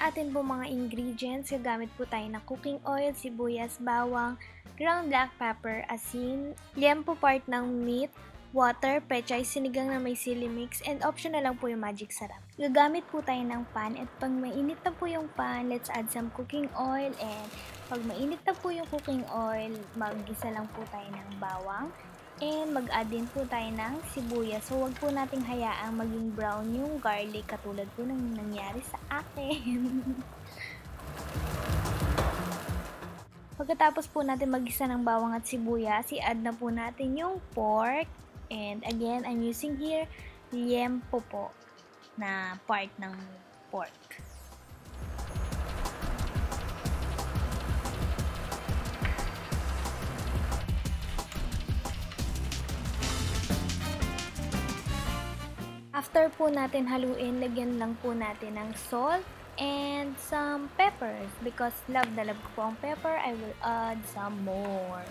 sa atin po mga ingredients, gagamit po tayo ng cooking oil, sibuyas, bawang, ground black pepper, asin, liempo part ng meat, water, pechay, sinigang na may sili mix, and optional lang po yung magic sarap. Gagamit po tayo ng pan at pag mainit na po yung pan, let's add some cooking oil, and pag mainit na po yung cooking oil, mag-gisa lang po tayo ng bawang. And mag-add din po tayo ng sibuyas. So, wag po nating hayaang maging brown yung garlic katulad po ng nangyari sa akin. Pagkatapos po natin mag-isa ng bawang at sibuyas, i-add na po natin yung pork. And again, I'm using here liempo po na part ng pork. After po natin haluin, lagyan lang po natin ng salt and some peppers. Because love na love ko po ang pepper, I will add some more.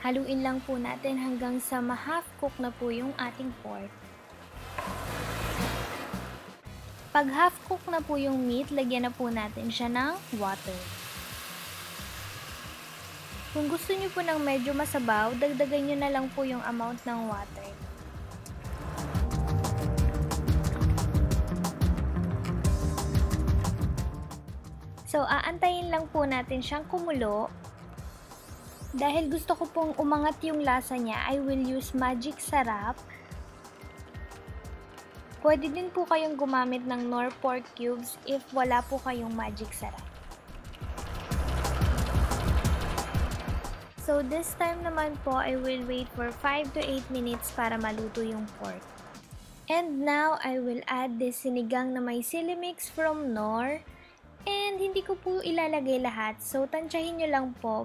Haluin lang po natin hanggang sa ma-half cook na po yung ating pork. Pag half cook na po yung meat, lagyan na po natin siya ng water. Kung gusto niyo po ng medyo masabaw, dagdagan niyo na lang po yung amount ng water. So, aantayin lang po natin siyang kumulo. Dahil gusto ko pong umangat yung lasa niya, I will use magic sarap. Pwede din po kayong gumamit ng Knorr pork cubes if wala po kayong magic sarap. So, this time naman po, I will wait for 5 to 8 minutes para maluto yung pork. And now, I will add this sinigang na may sili mix from Knorr. And hindi ko po ilalagay lahat, so tansyahin nyo lang po.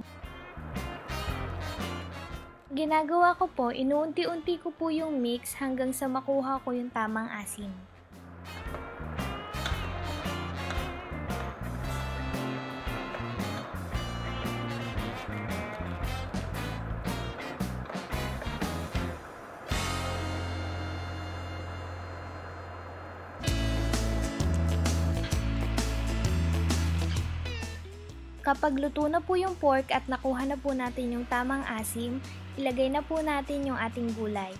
Ginagawa ko po, inuunti-unti ko po yung mix hanggang sa makuha ko yung tamang asim. Kapag luto na po yung pork at nakuha na po natin yung tamang asim, ilagay na po natin yung ating gulay.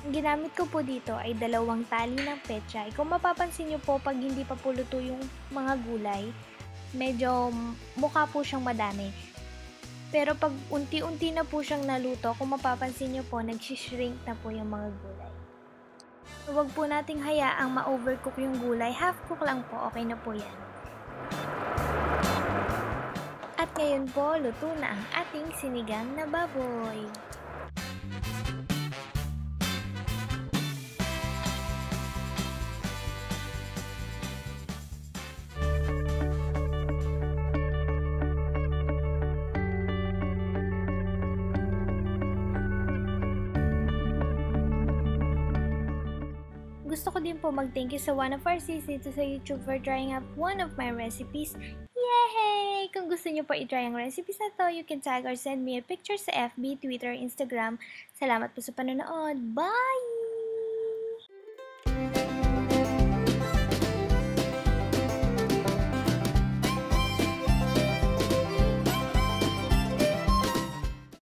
Ang ginamit ko po dito ay 2 tali ng pechay. Kung mapapansin nyo po, pag hindi pa po luto yung mga gulay, medyo mukha po siyang madami. Pero pag unti-unti na po siyang naluto, kung mapapansin nyo po, nag-shrink na po yung mga gulay. Huwag po nating hayaang ma-overcook yung gulay. Half cook lang po, okay na po yan. At ngayon po, luto na ang ating sinigang na baboy. Gusto ko din po mag-thank you sa one of our sis dito sa YouTube for trying out one of my recipes. Yay! Kung gusto nyo po i-try ang recipes na to, you can tag or send me a picture sa FB, Twitter, Instagram. Salamat po sa panonood. Bye!